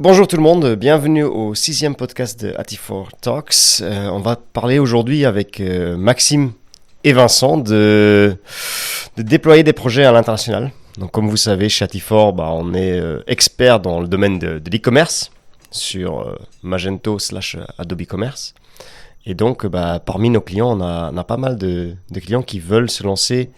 Bonjour tout le monde, bienvenue au 6e podcast de Ati4 Talks. On va parler aujourd'hui avec Maxime et Vincent de déployer des projets à l'international. Donc comme vous savez, chez Ati4, on est expert dans le domaine de l'e-commerce sur Magento/Adobe Commerce. Et donc parmi nos clients, on a pas mal de clients qui veulent se lancer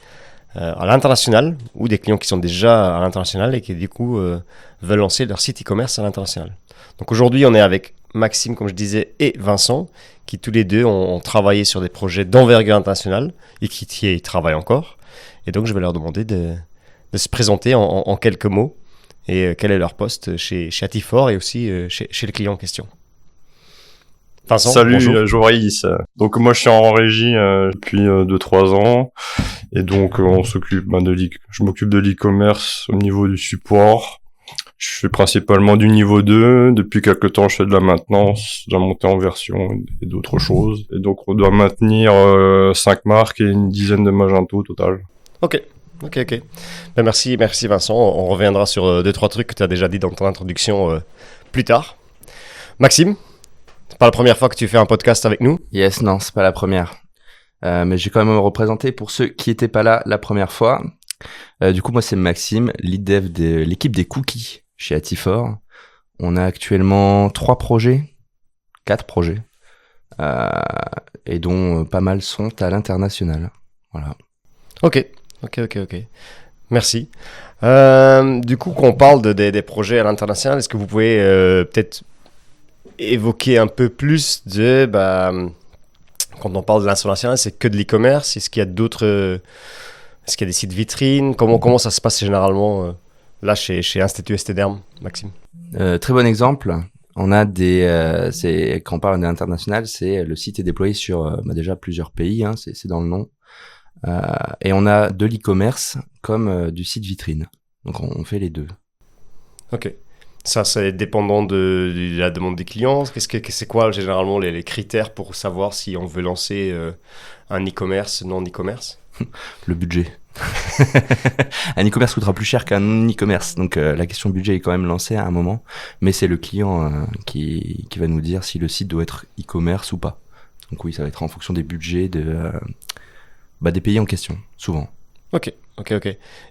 à l'international, ou des clients qui sont déjà à l'international et qui du coup veulent lancer leur site e-commerce à l'international. Donc aujourd'hui, on est avec Maxime, comme je disais, et Vincent, qui tous les deux ont travaillé sur des projets d'envergure internationale et qui y travaillent encore. Et donc je vais leur demander de se présenter en quelques mots et quel est leur poste chez Ati4 et aussi chez le client en question. Vincent, salut Joris. Donc moi je suis en régie depuis 2-3 ans et donc je m'occupe de l'e-commerce au niveau du support. Je fais principalement du niveau 2. Depuis quelques temps je fais de la maintenance, de la montée en version et d'autres choses. Et donc on doit maintenir 5 marques et une dizaine de Magento au total. Ok. Merci Vincent. On reviendra sur 2-3 trucs que tu as déjà dit dans ton introduction plus tard. Maxime, c'est pas la première fois que tu fais un podcast avec nous? Yes, non, c'est pas la première. Mais j'ai quand même me représenter pour ceux qui étaient pas là la première fois. Du coup, moi, c'est Maxime, lead dev de l'équipe des cookies chez Ati4. On a actuellement 4 projets, et dont pas mal sont à l'international. Voilà. Ok. Merci. Du coup, quand on parle des projets à l'international, est-ce que vous pouvez peut-être évoquer un peu plus de quand on parle de l'international, c'est que de l'e-commerce? Est-ce qu'il y a des sites vitrines? Comment ça se passe généralement là chez Institut STDerm, Maxime? Très bon exemple. On a quand on parle d'international, c'est le site est déployé sur déjà plusieurs pays, c'est dans le nom. Et on a de l'e-commerce comme du site vitrine. Donc on fait les deux. Ok. Ça, c'est dépendant de la demande des clients. C'est quoi généralement les critères pour savoir si on veut lancer un e-commerce, non e-commerce? Le budget. Un e-commerce coûtera plus cher qu'un non-e-commerce. Donc la question budget est quand même lancée à un moment. Mais c'est le client qui va nous dire si le site doit être e-commerce ou pas. Donc oui, ça va être en fonction des budgets des pays en question, souvent. Ok.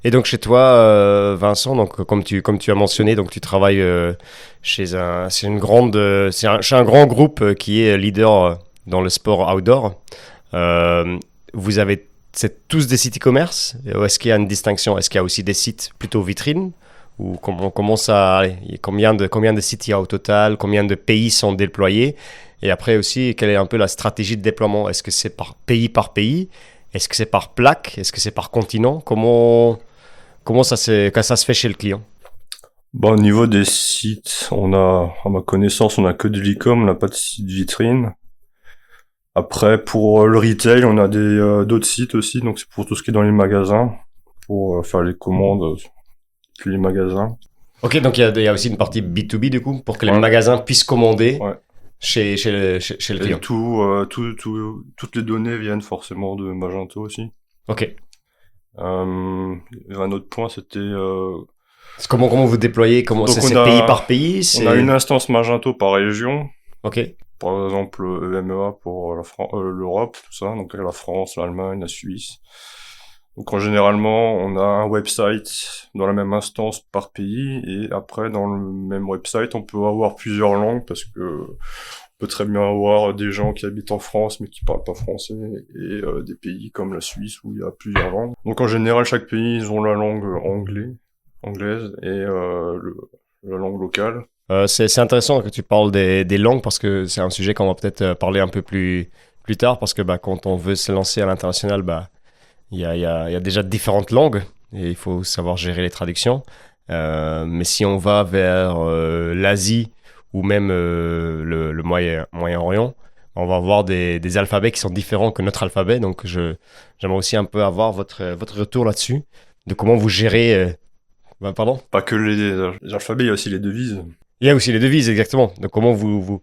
Et donc chez toi, Vincent, donc comme tu as mentionné, donc tu travailles chez un grand groupe qui est leader dans le sport outdoor. C'est tous des sites e-commerce, ou est-ce qu'il y a une distinction? Est-ce qu'il y a aussi des sites plutôt vitrines? Ou comment ça, combien de sites il y a au total? Combien de pays sont déployés? Et après aussi, quelle est un peu la stratégie de déploiement? Est-ce que c'est par pays? Est-ce que c'est par plaque? Est-ce que c'est par continent? Comment ça se fait chez le client? Au niveau des sites, à ma connaissance, on n'a que de l'e-com, on n'a pas de site vitrine. Après, pour le retail, on a d'autres sites aussi, donc c'est pour tout ce qui est dans les magasins, pour faire les commandes puis les magasins. Ok, donc il y a aussi une partie B2B du coup, pour que les magasins puissent commander. Ouais. Chez le client. Toutes les données viennent forcément de Magento aussi. Ok. Un autre point, c'était... Comment vous déployez? C'est pays par pays? On a une instance Magento par région. Ok. Par exemple, EMEA pour l'Europe, tout ça. Donc la France, l'Allemagne, la Suisse. Donc généralement, on a un website dans la même instance par pays, et après dans le même website, on peut avoir plusieurs langues parce que on peut très bien avoir des gens qui habitent en France mais qui parlent pas français, et des pays comme la Suisse où il y a plusieurs langues. Donc en général, chaque pays, ils ont la langue anglaise et la langue locale. C'est intéressant que tu parles des langues parce que c'est un sujet qu'on va peut-être parler un peu plus tard, parce que quand on veut se lancer à l'international, il y a déjà différentes langues et il faut savoir gérer les traductions. Mais si on va vers l'Asie ou même le Moyen-Orient, on va avoir des alphabets qui sont différents que notre alphabet. Donc j'aimerais aussi un peu avoir votre retour là-dessus, de comment vous gérez... pardon? Pas que les alphabets, il y a aussi les devises. Il y a aussi les devises, exactement. Donc comment vous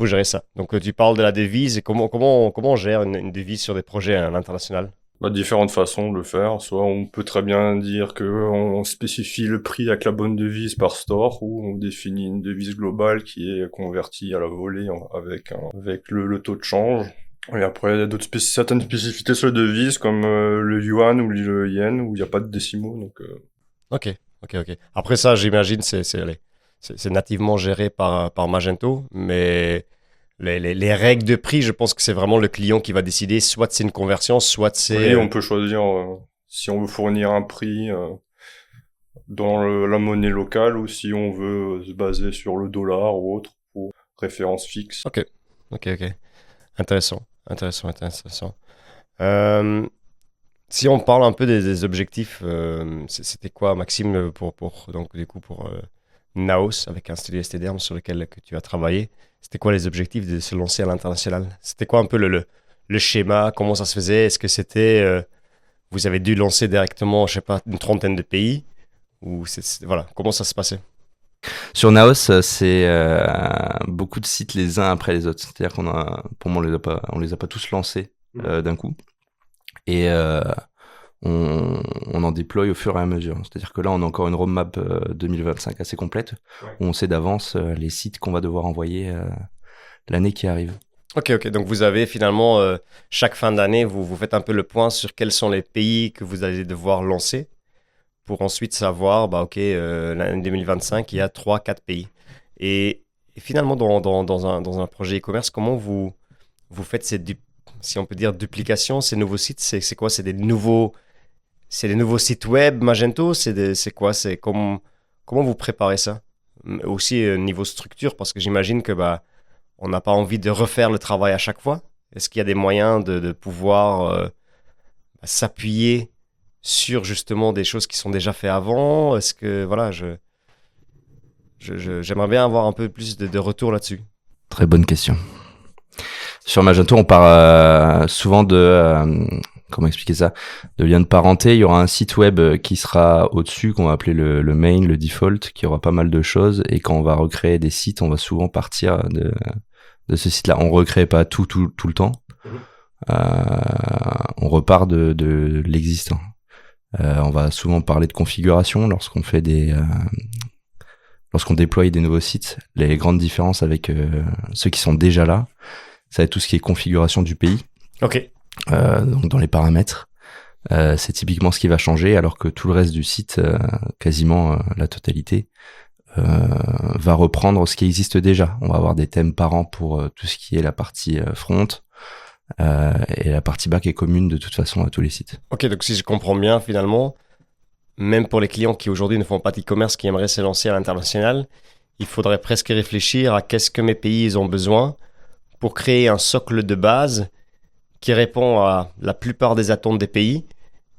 gérez ça? Donc tu parles de la devise, et comment on gère une devise sur des projets à l'international? Différentes façons de le faire. Soit on peut très bien dire que on spécifie le prix avec la bonne devise par store, ou on définit une devise globale qui est convertie à la volée avec le taux de change. Et après, il y a certaines spécificités sur les devises, comme le yuan ou le yen, où il n'y a pas de décimaux. Donc, Ok. Après ça, j'imagine, c'est nativement géré par Magento, mais les règles de prix, je pense que c'est vraiment le client qui va décider, soit c'est une conversion, soit c'est... oui, on peut choisir si on veut fournir un prix dans la monnaie locale, ou si on veut se baser sur le dollar ou autre pour référence fixe. Ok. Intéressant. Euh, Si on parle un peu des objectifs, c'était quoi, Maxime, donc du coup pour Naos avec un studio STDM sur lequel que tu as travaillé? C'était quoi les objectifs de se lancer à l'international? C'était quoi un peu le schéma? Comment ça se faisait? Est-ce que c'était vous avez dû lancer directement, je sais pas, une trentaine de pays ou voilà, comment ça se passait? Sur Naos, c'est beaucoup de sites les uns après les autres. C'est-à-dire pour moi, on les a pas tous lancés d'un coup. Et on en déploie au fur et à mesure. C'est-à-dire que là, on a encore une roadmap 2025 assez complète, où on sait d'avance les sites qu'on va devoir envoyer l'année qui arrive. Ok. Donc vous avez finalement, chaque fin d'année, vous faites un peu le point sur quels sont les pays que vous allez devoir lancer pour ensuite savoir, l'année 2025, il y a 3-4 pays. Et finalement, dans un projet e-commerce, comment vous faites si on peut dire, duplication, ces nouveaux sites? C'est quoi? C'est des nouveaux sites web Magento? C'est quoi? Comment vous préparez ça? Aussi, niveau structure, parce que j'imagine que on n'a pas envie de refaire le travail à chaque fois. Est-ce qu'il y a des moyens de pouvoir s'appuyer sur justement des choses qui sont déjà faites avant? Est-ce que, voilà, j'aimerais bien avoir un peu plus de retour là-dessus. Très bonne question. Sur Magento, on part souvent comment expliquer ça, de liens de parenté. Il y aura un site web qui sera au-dessus, qu'on va appeler le main, le default, qui aura pas mal de choses. Et quand on va recréer des sites, on va souvent partir de ce site-là. On recrée pas tout le temps. On repart de l'existant. On va souvent parler de configuration lorsqu'on déploie des nouveaux sites. Les grandes différences avec ceux qui sont déjà là, ça va être tout ce qui est configuration du pays. Ok. Donc dans les paramètres, c'est typiquement ce qui va changer, alors que tout le reste du site, quasiment la totalité, va reprendre ce qui existe déjà. On va avoir des thèmes par an pour tout ce qui est la partie front, et la partie back est commune de toute façon à tous les sites. Ok, donc si je comprends bien, finalement, même pour les clients qui aujourd'hui ne font pas d'e-commerce, qui aimeraient se lancer à l'international, il faudrait presque réfléchir à qu'est-ce que mes pays ils ont besoin pour créer un socle de base qui répond à la plupart des attentes des pays.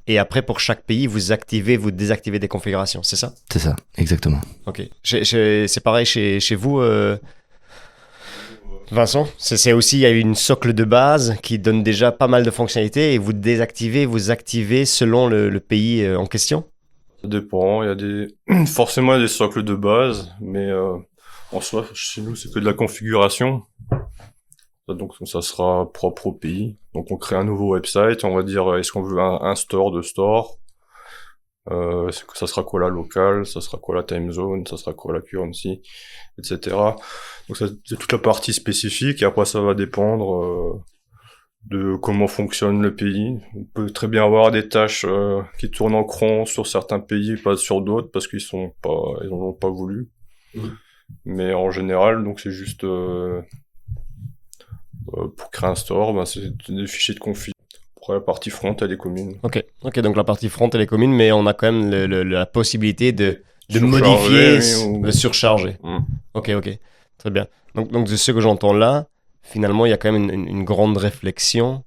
Et après, pour chaque pays, vous activez, vous désactivez des configurations, c'est ça? C'est ça, exactement. Ok. C'est pareil chez vous, Vincent? C'est aussi, il y a une socle de base qui donne déjà pas mal de fonctionnalités et vous désactivez, vous activez selon le pays en question? Ça dépend. Il y a forcément des socles de base, mais en soi, chez nous, c'est que de la configuration. Donc ça sera propre au pays. Donc on crée un nouveau website, on va dire est-ce qu'on veut un store de store, ça sera quoi la locale, ça sera quoi la time zone, ça sera quoi la currency, etc. Donc ça, c'est toute la partie spécifique, et après ça va dépendre de comment fonctionne le pays. On peut très bien avoir des tâches qui tournent en cron sur certains pays, pas sur d'autres, parce qu'ils en ont pas voulu. Mais en général, donc c'est juste pour créer un store, c'est des fichiers de config. Après, la partie front, elle est commune. Ok, donc la partie front, elle est commune, mais on a quand même la possibilité de Surcharger, modifier, oui, de surcharger. Ok, très bien. Donc de ce que j'entends là, finalement, il y a quand même une grande réflexion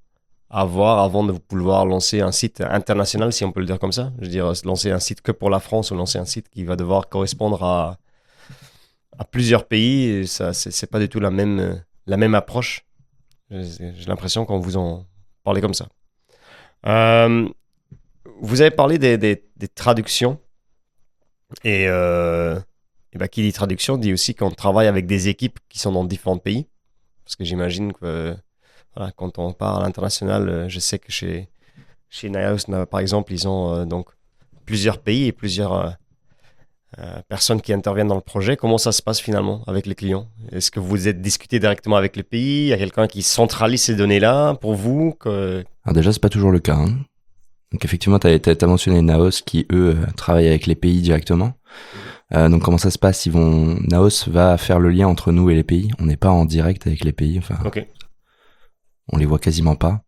à avoir avant de pouvoir lancer un site international, si on peut le dire comme ça. Je veux dire, lancer un site que pour la France ou lancer un site qui va devoir correspondre à plusieurs pays, ça, c'est pas du tout la même approche. J'ai l'impression quand vous en parlez comme ça. Vous avez parlé des traductions. Et qui dit traduction dit aussi qu'on travaille avec des équipes qui sont dans différents pays. Parce que j'imagine que voilà, quand on part à l'international, je sais que chez chez Naos, par exemple, ils ont donc plusieurs pays et plusieurs personnes qui interviennent dans le projet. Comment ça se passe finalement avec les clients? Est-ce que vous êtes discuté directement avec le pays? Il y a quelqu'un qui centralise ces données-là pour vous Alors déjà, c'est pas toujours le cas. Hein. Donc effectivement, t'as mentionné Naos qui, eux, travaillent avec les pays directement. Donc comment ça se passe? Naos va faire le lien entre nous et les pays. On n'est pas en direct avec les pays. Enfin, on les voit quasiment pas.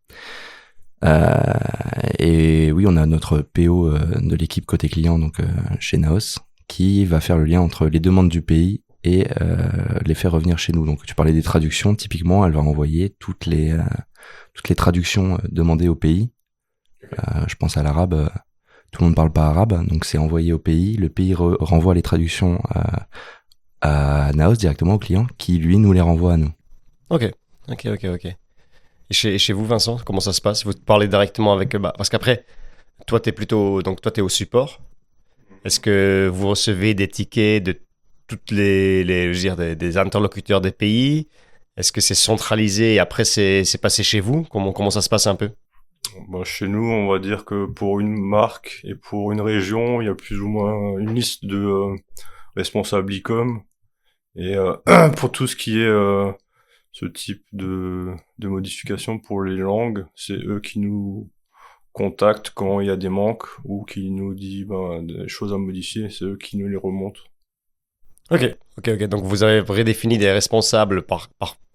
Et oui, on a notre PO de l'équipe côté client, donc chez Naos, qui va faire le lien entre les demandes du pays et les faire revenir chez nous. Donc tu parlais des traductions, typiquement, elle va envoyer toutes les traductions demandées au pays. Je pense à l'arabe, tout le monde parle pas arabe, donc c'est envoyé au pays, le pays renvoie les traductions à Naos directement au client, qui lui nous les renvoie à nous. Ok. Et chez vous, Vincent, comment ça se passe? Vous parlez directement avec eux, parce qu'après, toi t'es au support. Est-ce que vous recevez des tickets de toutes je veux dire, des interlocuteurs des pays? Est-ce que c'est centralisé et après c'est passé chez vous? Comment ça se passe un peu? Chez nous, on va dire que pour une marque et pour une région, il y a plus ou moins une liste de responsables e-com. Et pour tout ce qui est ce type de modification pour les langues, c'est eux qui nous contactent quand il y a des manques ou qui nous disent des choses à modifier, c'est eux qui nous les remontent. Ok. Donc vous avez redéfini des responsables par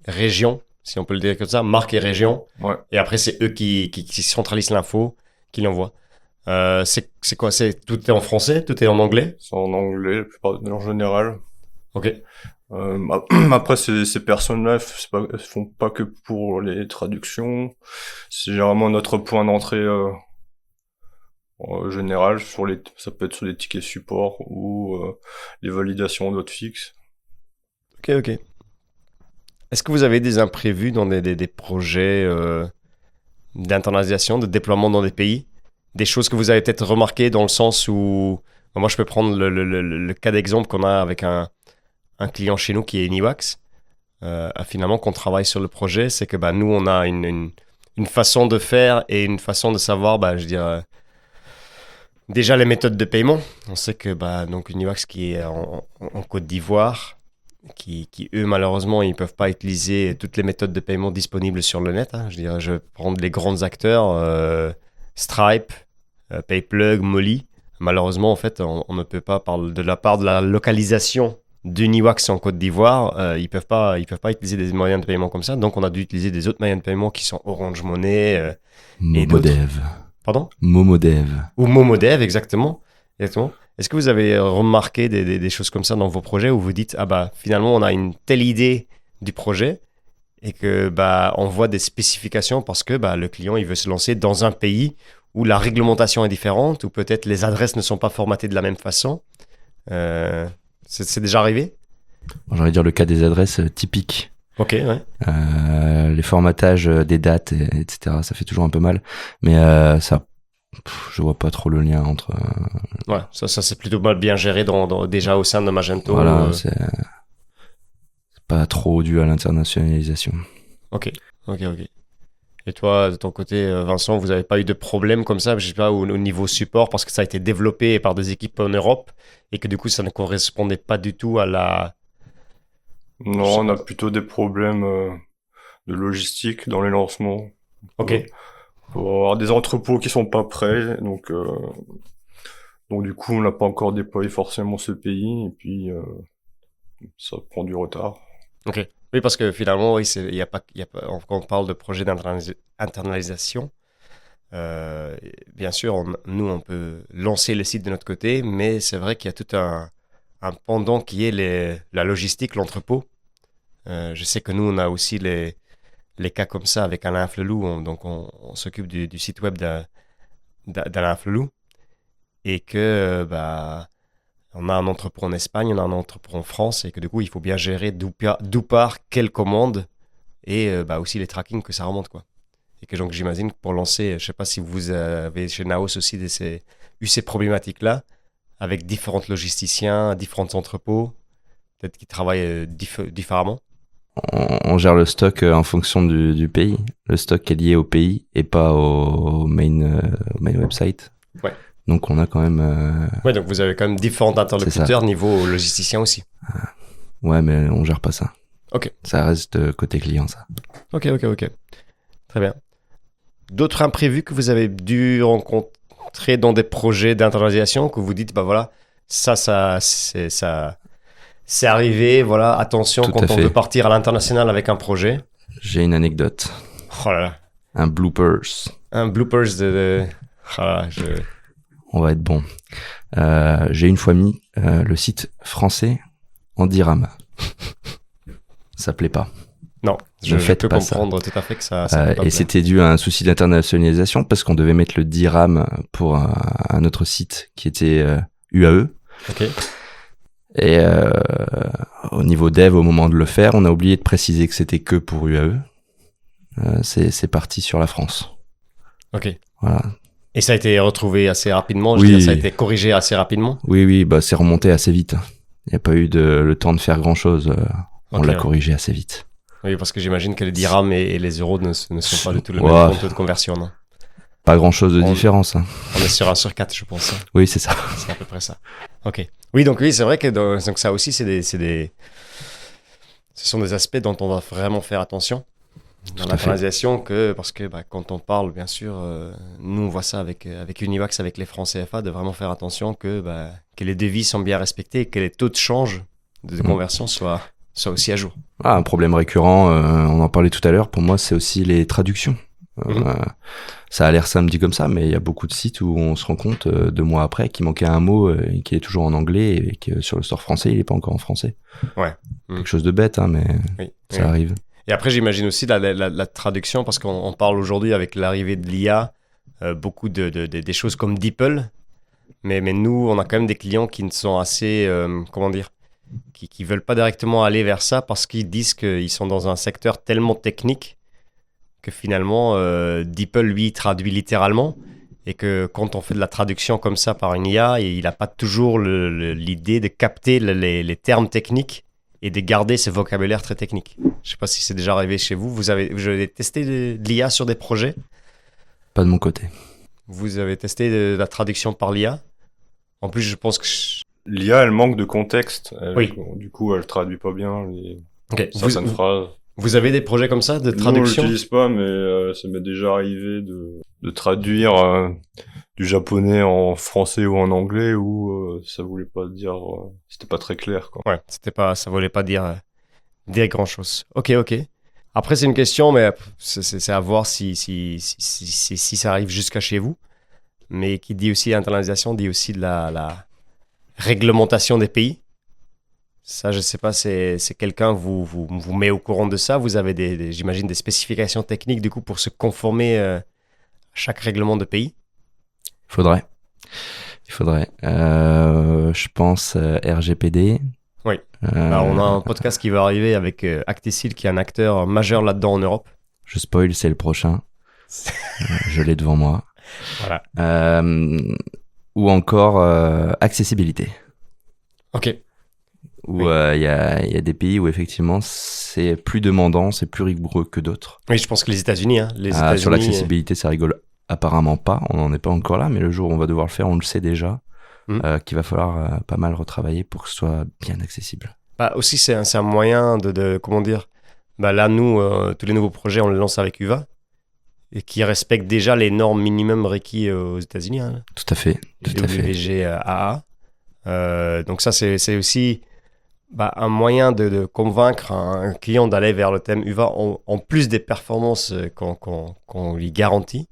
région, si on peut le dire comme ça, marque et région. Ouais. Et après, c'est eux qui centralisent l'info, qui l'envoient. C'est quoi? Tout est en français? Tout est en anglais? C'est en anglais, en général. Ok. Après, ces personnes-là, elles font pas que pour les traductions. C'est généralement notre point d'entrée en général. Ça peut être sur les tickets support ou les validations d'hotfix. Ok. Est-ce que vous avez des imprévus dans des projets d'internalisation, de déploiement dans des pays? Des choses que vous avez peut-être remarquées dans le sens où... Moi, je peux prendre le cas d'exemple qu'on a avec un client chez nous qui est Niwax. Finalement, qu'on travaille sur le projet, c'est que nous, on a une façon de faire et une façon de savoir, je veux dire... déjà, les méthodes de paiement. On sait que donc Uniwax qui est en Côte d'Ivoire, qui eux, malheureusement, ils ne peuvent pas utiliser toutes les méthodes de paiement disponibles sur le net. Hein. Je vais prendre les grands acteurs, Stripe, Payplug, Molly. Malheureusement, en fait, on ne peut pas, de la part de la localisation d'Uniwax en Côte d'Ivoire, ils peuvent pas utiliser des moyens de paiement comme ça. Donc, on a dû utiliser des autres moyens de paiement qui sont Orange Money et d'autres. Momodev. Pardon? Momodev. Ou Momodev, exactement. Est-ce que vous avez remarqué des choses comme ça dans vos projets où vous dites, finalement, on a une telle idée du projet et que on voit des spécifications parce que le client il veut se lancer dans un pays où la réglementation est différente, ou peut-être les adresses ne sont pas formatées de la même façon. C'est déjà arrivé? J'ai envie de dire le cas des adresses typiques. Ok, ouais. Les formatages des dates, etc. Ça fait toujours un peu mal. Mais ça, je vois pas trop le lien entre... Ouais, ça c'est plutôt mal bien géré déjà au sein de Magento. Voilà, c'est pas trop dû à l'internationalisation. Ok. Et toi, de ton côté, Vincent, vous n'avez pas eu de problème comme ça, je sais pas, au niveau support, parce que ça a été développé par des équipes en Europe et que du coup, ça ne correspondait pas du tout à la... Non, on a plutôt des problèmes de logistique dans les lancements. Ok. Pour avoir des entrepôts qui sont pas prêts, donc du coup, on n'a pas encore déployé forcément ce pays, et puis ça prend du retard. Ok. Oui, parce que finalement, oui, quand on parle de projet d'internalisation, bien sûr, nous, on peut lancer le site de notre côté, mais c'est vrai qu'il y a tout un pendant qui est la logistique, l'entrepôt. Je sais que nous, on a aussi les cas comme ça avec Alain Flelou, donc on s'occupe du site web d'Alain Flelou, et que on a un entrepôt en Espagne, on a un entrepôt en France, et que du coup, il faut bien gérer d'où part quelle commande, et aussi les trackings que ça remonte, quoi. Et que donc, j'imagine que pour lancer, je sais pas si vous avez chez Naos aussi eu ces problématiques-là, avec différents logisticiens, différents entrepôts, peut-être qui travaillent différemment. on gère le stock en fonction du pays. Le stock est lié au pays et pas au main website. Ouais. Donc on a quand même... Ouais, donc vous avez quand même différents interlocuteurs niveau logisticien aussi. Ouais, mais on gère pas ça. Ok. Ça reste côté client, ça. Ok. Très bien. D'autres imprévus que vous avez dû rencontrer dans des projets d'internalisation que vous dites, bah voilà, ça c'est arrivé, voilà, attention Tout quand à on fait. veut partir à l'international avec un projet. J'ai une anecdote. Oh là là. Un bloopers. Un bloopers oh là là, On va être bon. J'ai une fois mis le site français en dirham. Ça plaît pas. Non, je faites peux pas ça. comprendre tout à fait que ça peut pas et plaire. c'était dû à un souci d'internationalisation parce qu'on devait mettre le dirham pour un autre site qui était UAE. Ok. Et au niveau dev, au moment de le faire, on a oublié de préciser que c'était que pour UAE. C'est parti sur la France. Ok. Voilà. Et ça a été retrouvé assez rapidement, je Oui. veux dire, ça a été corrigé assez rapidement. Oui, bah c'est remonté assez vite. Il n'y a pas eu le temps de faire grand-chose. On Ok. l'a corrigé assez vite. Oui, parce que j'imagine que les dirhams et les euros ne sont pas du tout le Ouais. même compte de conversion, non? Pas grand-chose de On- différence. Hein. On est sur 1 sur 4, je pense. Hein. Oui, c'est ça. C'est à peu près ça. Ok. Oui, donc c'est vrai que donc ça aussi, ce sont des aspects dont on va vraiment faire attention dans Tout à l'internalisation, parce que quand on parle, bien sûr, nous on voit ça avec Univax, avec les francs CFA, de vraiment faire attention que les devis sont bien respectés et que les taux de change de conversion soient aussi à jour. Ah, un problème récurrent, on en parlait tout à l'heure, pour moi, c'est aussi les traductions. Ça a l'air simple dit comme ça, mais il y a beaucoup de sites où on se rend compte 2 mois après qu'il manquait un mot et qu'il est toujours en anglais et que sur le store français, il n'est pas encore en français. Ouais. Quelque chose de bête, hein, mais Oui. ça Oui. arrive. Et après, j'imagine aussi la traduction, parce qu'on parle aujourd'hui avec l'arrivée de l'IA, beaucoup des choses comme DeepL, mais nous, on a quand même des clients qui ne sont assez, comment dire, qui veulent pas directement aller vers ça parce qu'ils disent qu'ils sont dans un secteur tellement technique que finalement, DeepL, lui, traduit littéralement, et que quand on fait de la traduction comme ça par une IA, il n'a pas toujours l'idée de capter les termes techniques et de garder ce vocabulaire très technique. Je ne sais pas si c'est déjà arrivé chez vous. Vous avez testé de l'IA sur des projets? Pas de mon côté. Vous avez testé de la traduction par l'IA? En plus, je pense que... L'IA, elle manque de contexte. Oui. Du coup, elle traduit pas bien Ok. certaines phrases. Vous avez des projets comme ça de Nous, on traduction? l'utilise pas, mais ça m'est déjà arrivé de traduire du japonais en français ou en anglais où ça voulait pas dire, c'était pas très clair, quoi. Ouais, ça voulait pas dire grand chose. Ok. Après, c'est une question, mais c'est à voir si ça arrive jusqu'à chez vous. Mais qui dit aussi internalisation, dit aussi de la réglementation des pays. Ça, je sais pas, c'est quelqu'un vous met au courant de ça. Vous avez j'imagine des spécifications techniques du coup pour se conformer à chaque règlement de pays. Il faudrait. Je pense RGPD. Oui. Alors, on a un podcast qui va arriver avec Acticil, qui est un acteur majeur là-dedans en Europe. Je spoil, c'est le prochain. Je l'ai devant moi. Voilà. Ou encore accessibilité. Ok. Où il y a des pays où effectivement c'est plus demandant, c'est plus rigoureux que d'autres. Oui, je pense que les États-Unis, Sur l'accessibilité, ça rigole apparemment pas. On n'en est pas encore là, mais le jour où on va devoir le faire, on le sait déjà. Qu'il va falloir pas mal retravailler pour que ce soit bien accessible. Aussi, c'est un moyen de comment dire. Là, nous, tous les nouveaux projets, on les lance avec UVA et qui respectent déjà les normes minimum requis aux États-Unis. Hein, tout à fait. WGAA. Donc ça, c'est aussi un moyen de convaincre un client d'aller vers le thème UVA en plus des performances qu'on lui garantit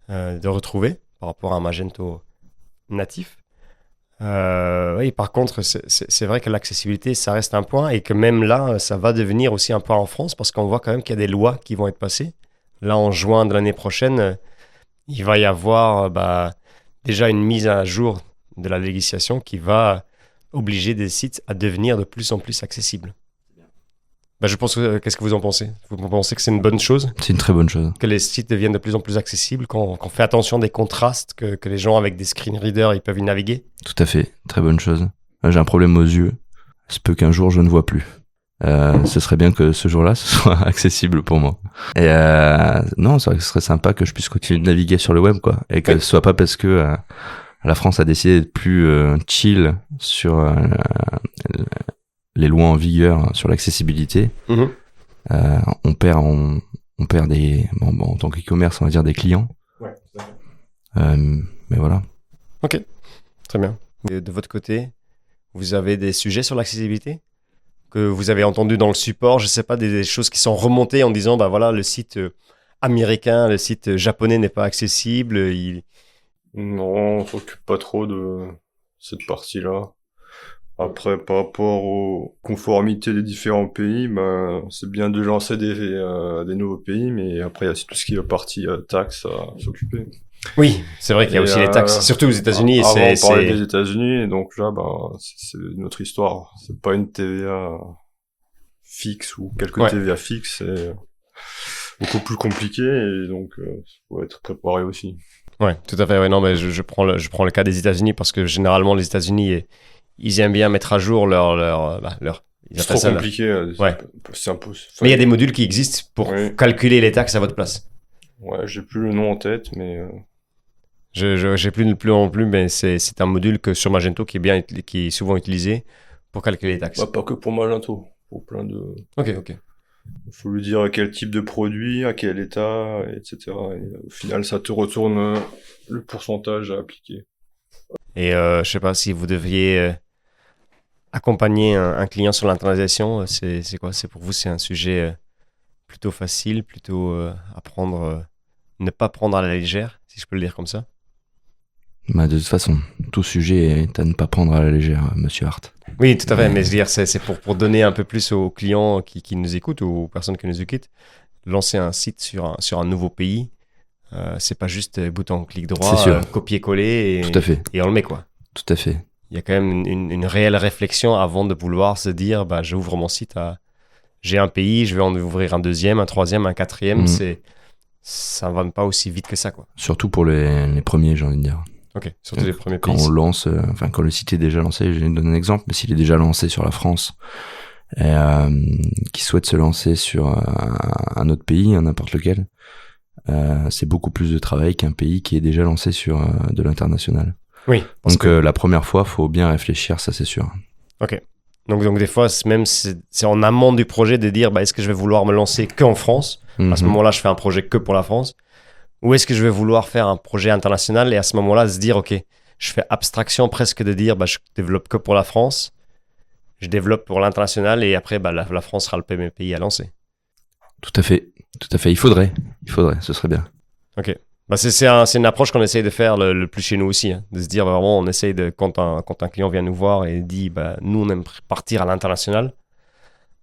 de retrouver par rapport à un Magento natif. Oui, par contre, c'est vrai que l'accessibilité, ça reste un point et que même là, ça va devenir aussi un point en France parce qu'on voit quand même qu'il y a des lois qui vont être passées. Là, en juin de l'année prochaine, il va y avoir déjà une mise à jour de la législation qui va obliger des sites à devenir de plus en plus accessibles. Je pense qu'est-ce que vous en pensez? Vous pensez que c'est une bonne chose? C'est une très bonne chose. Que les sites deviennent de plus en plus accessibles, qu'on fait attention des contrastes, que les gens avec des screen readers, ils peuvent y naviguer? Tout à fait, très bonne chose. J'ai un problème aux yeux. Se peut qu'un jour je ne vois plus. Ce serait bien que ce jour-là, ce soit accessible pour moi. Et non, ce serait sympa que je puisse continuer de naviguer sur le web, quoi, et que ce soit pas parce que la France a décidé d'être plus chill sur les lois en vigueur sur l'accessibilité. On perd des, en tant qu'e-commerce, on va dire des clients. Ouais. Mais voilà. Ok, très bien. Et de votre côté, vous avez des sujets sur l'accessibilité que vous avez entendu dans le support, je sais pas, des choses qui sont remontées en disant, bah voilà, le site américain, le site japonais n'est pas accessible. Non, on s'occupe pas trop de cette partie-là. Après, par rapport aux conformités des différents pays, ben, c'est bien de lancer des nouveaux pays, mais après, il y a tout ce qui est partie taxes à s'occuper. Oui, c'est vrai qu'il y a aussi les taxes, surtout aux États-Unis. Avant, on parlait des États-Unis, et donc là, ben, c'est notre histoire. C'est pas une TVA fixe ou quelques TVA fixes, c'est beaucoup plus compliqué, et donc, faut être préparé aussi. Ouais, tout à fait. Ouais, non, mais je prends le cas des États-Unis parce que généralement, les États-Unis, ils aiment bien mettre à jour leur c'est trop compliqué. C'est impossible. Mais il y a des modules qui existent pour calculer les taxes à votre place. Ouais, j'ai plus le nom en tête, mais j'ai plus non plus, mais c'est un module que sur Magento qui est souvent utilisé pour calculer les taxes. Bah, pas que pour Magento, pour plein de. Ok. Il faut lui dire à quel type de produit, à quel état, etc. Et au final, ça te retourne le pourcentage à appliquer. Et je sais pas si vous deviez accompagner un client sur l'internalisation, c'est quoi? C'est pour vous, c'est un sujet plutôt facile, plutôt à prendre, ne pas prendre à la légère, si je peux le dire comme ça? Bah, de toute façon, tout sujet est à ne pas prendre à la légère, monsieur Hart. Oui, tout à fait, mais je veux dire, c'est pour donner un peu plus aux clients qui nous écoutent, ou aux personnes qui nous écoutent, lancer un site sur un nouveau pays, c'est pas juste bouton clic droit, copier-coller, tout à fait. Et on le met, quoi. Tout à fait. Il y a quand même une réelle réflexion avant de vouloir se dire, bah, j'ouvre mon site j'ai un pays, je vais en ouvrir un deuxième, un troisième, un quatrième, ça ne va pas aussi vite que ça, quoi. Surtout pour les premiers, j'ai envie de dire. Ok, surtout les premiers pays. Quand on lance, quand le site est déjà lancé, je vais donner un exemple, mais s'il est déjà lancé sur la France, et qui souhaite se lancer sur un autre pays, n'importe lequel, c'est beaucoup plus de travail qu'un pays qui est déjà lancé sur de l'international. Oui. Donc la première fois, faut bien réfléchir, ça c'est sûr. Ok. Donc des fois, même c'est en amont du projet de dire, bah, est-ce que je vais vouloir me lancer qu'en France? À ce moment-là, je fais un projet que pour la France. Ou est-ce que je vais vouloir faire un projet international et à ce moment-là, se dire, ok, je fais abstraction presque de dire, bah, je développe que pour la France, je développe pour l'international et après, bah, la France sera le premier pays à lancer. Tout à fait. Il faudrait, ce serait bien. Ok. Bah, c'est une approche qu'on essaye de faire le plus chez nous aussi, hein, de se dire vraiment, on essaye de, quand un client vient nous voir et dit, bah, nous, on aime partir à l'international,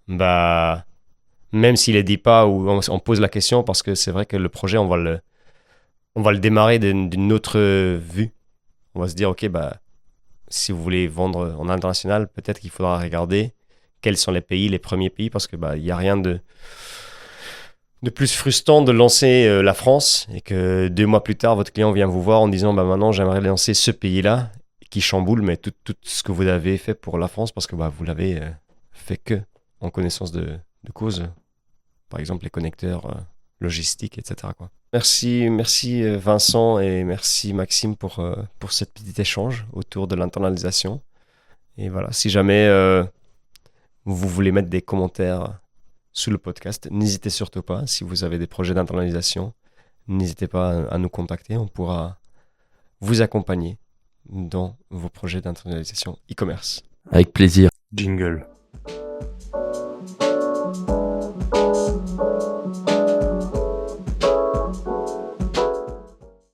bah, même s'il ne le dit pas ou on pose la question parce que c'est vrai que le projet, on va le démarrer d'une autre vue. On va se dire, ok, bah, si vous voulez vendre en international, peut-être qu'il faudra regarder quels sont les pays, les premiers pays, parce que bah, y a rien de plus frustrant de lancer la France et que 2 mois plus tard, votre client vient vous voir en disant, bah, maintenant, j'aimerais lancer ce pays-là, qui chamboule, mais tout ce que vous avez fait pour la France, parce que bah, vous l'avez fait que en connaissance de cause. Par exemple, les connecteurs logistiques, etc., quoi. Merci Vincent et merci Maxime pour cet petit échange autour de l'internalisation. Et voilà, si jamais vous voulez mettre des commentaires sous le podcast, n'hésitez surtout pas. Si vous avez des projets d'internalisation, n'hésitez pas à nous contacter. On pourra vous accompagner dans vos projets d'internalisation e-commerce. Avec plaisir. Jingle.